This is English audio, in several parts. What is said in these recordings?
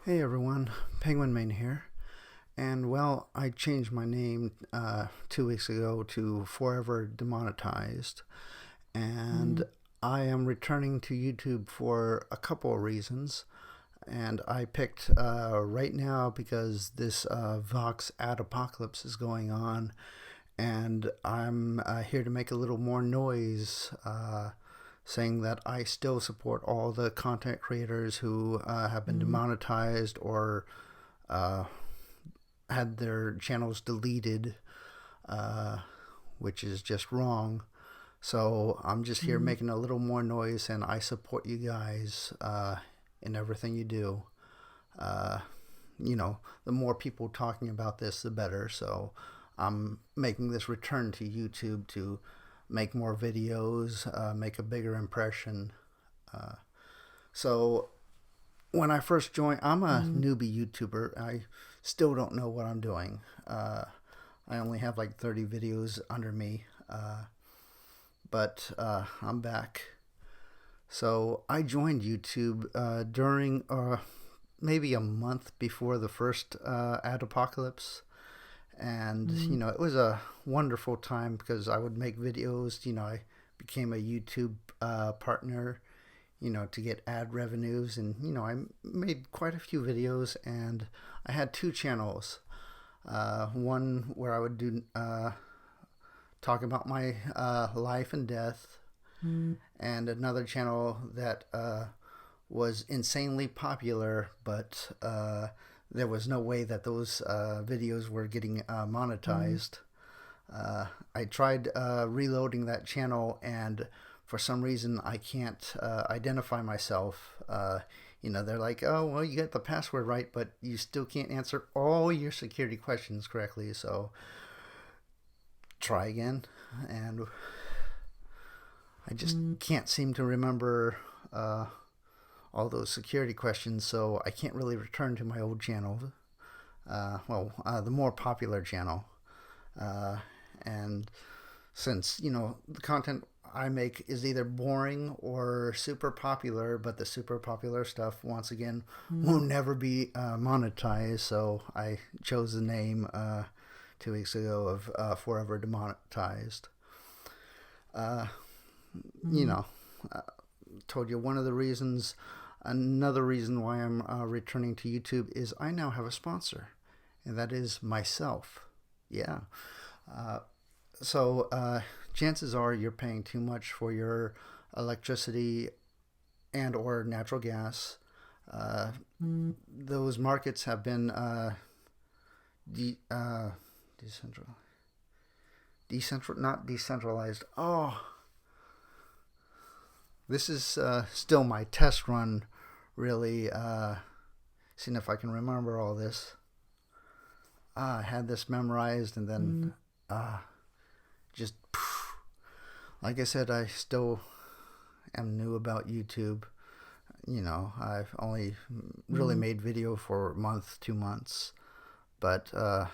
Hey everyone, Penguin Main here. And well, I changed my name 2 weeks ago to Forever Demonetized. And I am returning to YouTube for a couple of reasons. And I picked right now because this Vox ad apocalypse is going on. And I'm here to make a little more noise. Saying that I still support all the content creators who have been demonetized or uh, had their channels deleted, which is just wrong. So I'm just here making a little more noise, and I support you guys in everything you do. Uh, the more people talking about this, the better. So I'm making this return to YouTube to make more videos, make a bigger impression. Uh, so when I first joined, I'm a newbie YouTuber. I still don't know what I'm doing. I only have like 30 videos under me, but I'm back. So I joined YouTube during maybe a month before the first ad apocalypse. And it was a wonderful time because I would make videos. I became a YouTube partner, to get ad revenues. And I made quite a few videos, and I had two channels. One where I would do talk about my life and death, and another channel that was insanely popular, but there was no way that those videos were getting monetized. I tried reloading that channel, and for some reason I can't identify myself. They're like, oh, well, you got the password right, but you still can't answer all your security questions correctly. So try again. And I just can't seem to remember all those security questions, so I can't really return to my old channel. The more popular channel. And since, the content I make is either boring or super popular, but the super popular stuff, once again, will never be monetized, so I chose the name 2 weeks ago of Forever Demonetized. You know, told you one of the reasons. Another reason why I'm returning to YouTube is I now have a sponsor, and that is myself. Yeah. So chances are you're paying too much for your electricity and or natural gas. Those markets have been not decentralized. Oh, this is still my test run, really. Seeing if I can remember all this. I had this memorized, and then just like I said, I still am new about YouTube. I've only really made video for a month, 2 months, but let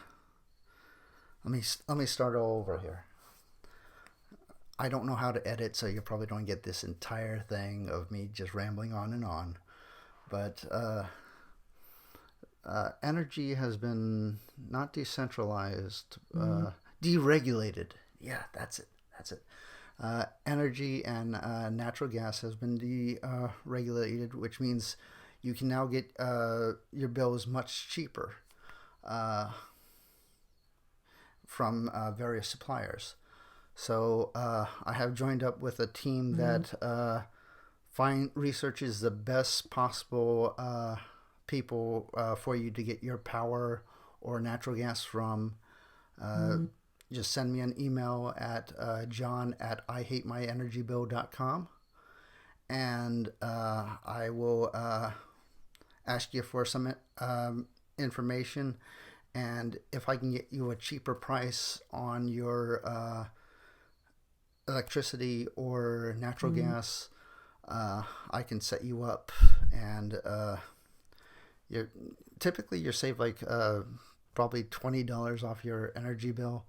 me start all over here. I don't know how to edit, so you probably don't get this entire thing of me just rambling on and on. But energy has been not decentralized, deregulated. Yeah, that's it. That's it. Energy and natural gas has been deregulated, which means you can now get your bills much cheaper from various suppliers. So I have joined up with a team that researches the best possible people for you to get your power or natural gas from. Just send me an email at john@ihatemyenergybill.com, and I will ask you for some information, and if I can get you a cheaper price on your electricity or natural gas, I can set you up, and you're saved like probably $20 off your energy bill,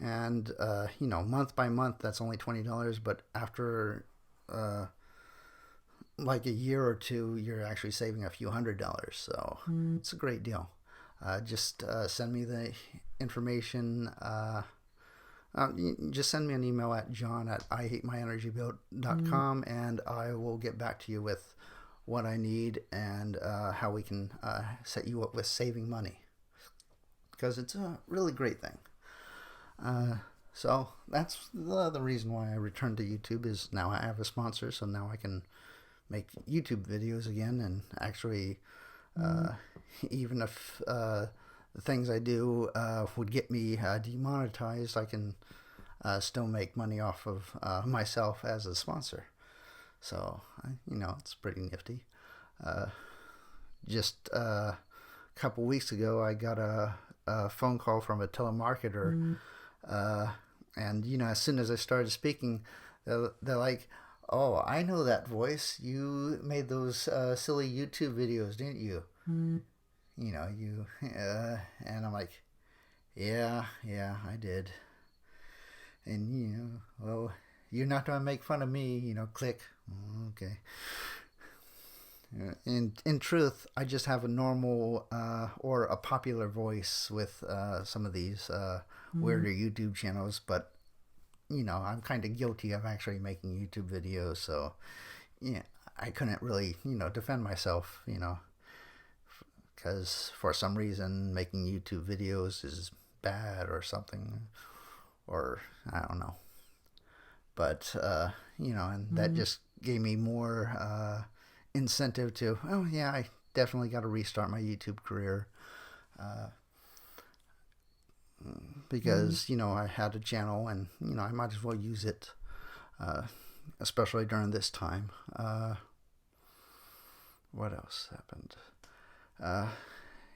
and month by month that's only $20, but after like a year or two, you're actually saving a few $100s. So it's a great deal. Just send me the information. Just send me an email at john@ihatemyenergybill.com, and I will get back to you with what I need and how we can set you up with saving money, because it's a really great thing. So that's the reason why I returned to YouTube, is now I have a sponsor, so now I can make YouTube videos again, and actually even if the things I do would get me demonetized, I can still make money off of myself as a sponsor. So, it's pretty nifty. Just a couple weeks ago, I got a phone call from a telemarketer, and, as soon as I started speaking, they're like, "Oh, I know that voice. You made those silly YouTube videos, didn't you?" And I'm like, yeah, I did. And, well, you're not going to make fun of me, click. Okay. In truth, I just have a normal or a popular voice with some of these weirder YouTube channels, but, I'm kind of guilty of actually making YouTube videos, so, I couldn't really, defend myself, because for some reason making YouTube videos is bad or something, or I don't know. But, and that just gave me more incentive to, oh yeah, I definitely got to restart my YouTube career. Because, I had a channel, and, I might as well use it, especially during this time. What else happened?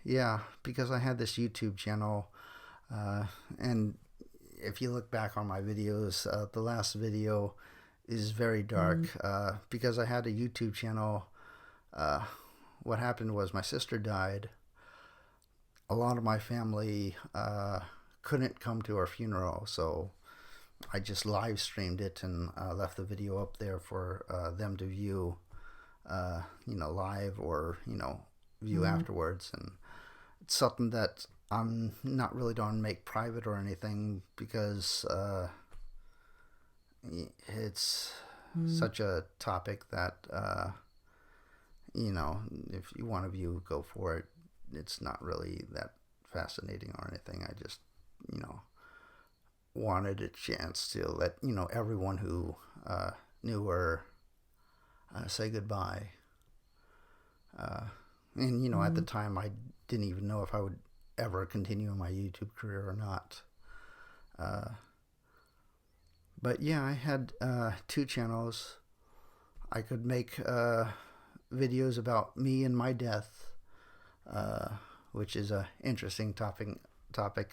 Yeah, because I had this YouTube channel, and if you look back on my videos, the last video is very dark, because I had a YouTube channel. What happened was my sister died. A lot of my family couldn't come to her funeral, so I just live streamed it and left the video up there for them to view, live, or, view afterwards. And it's something that I'm not really going to make private or anything, because it's such a topic that, if you want to view, go for it. It's not really that fascinating or anything. I just, wanted a chance to let, everyone who knew her say goodbye. And, at the time, I didn't even know if I would ever continue my YouTube career or not. But yeah, I had 2 channels. I could make videos about me and my death, which is a interesting topic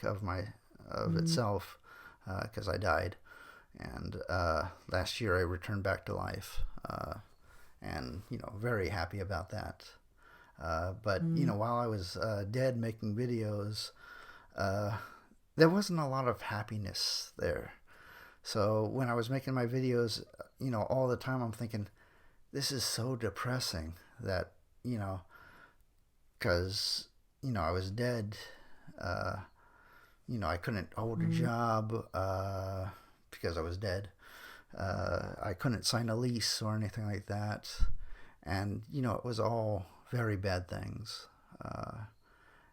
of itself, because I died, and last year I returned back to life, and very happy about that. But while I was dead making videos, there wasn't a lot of happiness there. So when I was making my videos, all the time I'm thinking, this is so depressing that, because, I was dead. I couldn't hold a job because I was dead. I couldn't sign a lease or anything like that. And, it was all very bad things.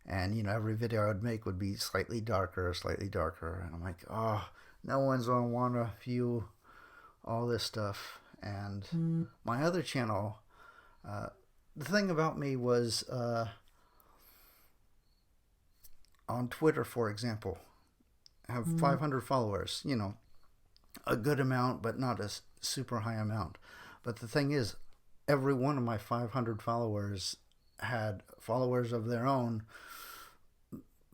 And, every video I would make would be slightly darker. And I'm like, oh, no one's going to want to view all this stuff. And my other channel, the thing about me was, on Twitter, for example, I have 500 followers, a good amount, but not a super high amount. But the thing is, every one of my 500 followers had followers of their own.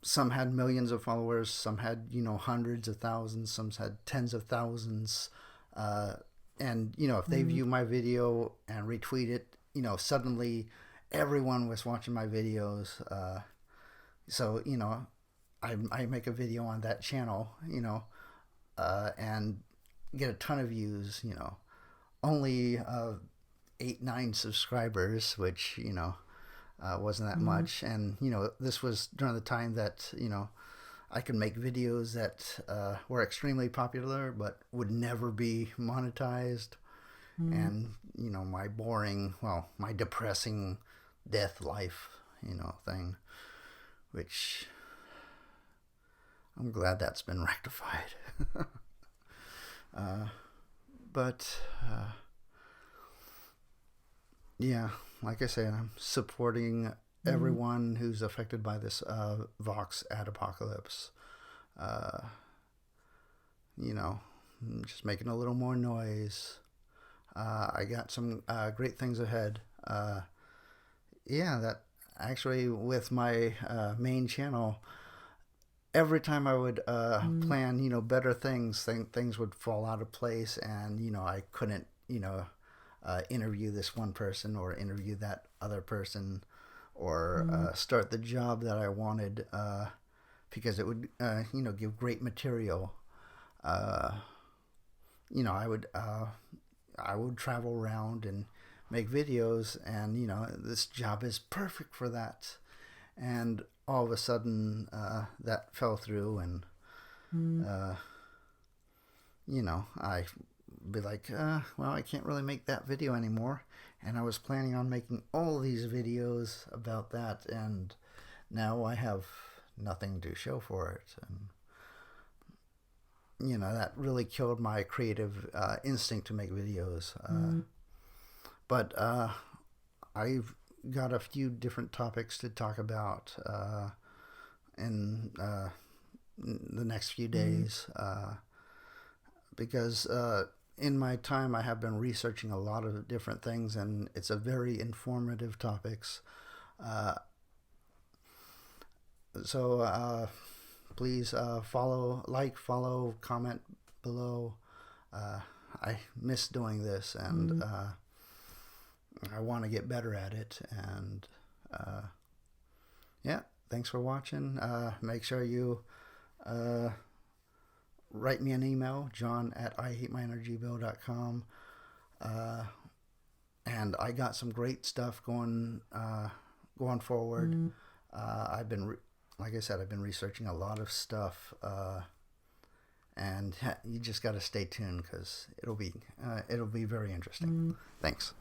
Some had millions of followers, some had, hundreds of thousands, some had tens of thousands. And, if they view my video and retweet it, suddenly everyone was watching my videos. So, I make a video on that channel, and get a ton of views, only 9 subscribers, which, wasn't that much. And, this was during the time that, I could make videos that were extremely popular but would never be monetized. And, my depressing death life, thing, which I'm glad that's been rectified. But yeah, like I say, I'm supporting everyone who's affected by this Vox ad apocalypse. Just making a little more noise. I got some great things ahead. That actually, with my main channel, every time I would plan, better things, things would fall out of place, and I couldn't, interview this one person or interview that other person, or start the job that I wanted, because it would, give great material. I would travel around and make videos, and this job is perfect for that. And all of a sudden, that fell through, and I be like, well, I can't really make that video anymore. And I was planning on making all these videos about that, and now I have nothing to show for it. And that really killed my creative instinct to make videos. But I've got a few different topics to talk about in the next few days, because in my time I have been researching a lot of different things, and it's a very informative topics. So please follow, comment below. I miss doing this, and I want to get better at it. And thanks for watching. Make sure you write me an email, john@ihatemyenergybill.com. And I got some great stuff going forward. Like I said, I've been researching a lot of stuff, and you just got to stay tuned, because it'll be very interesting. Thanks.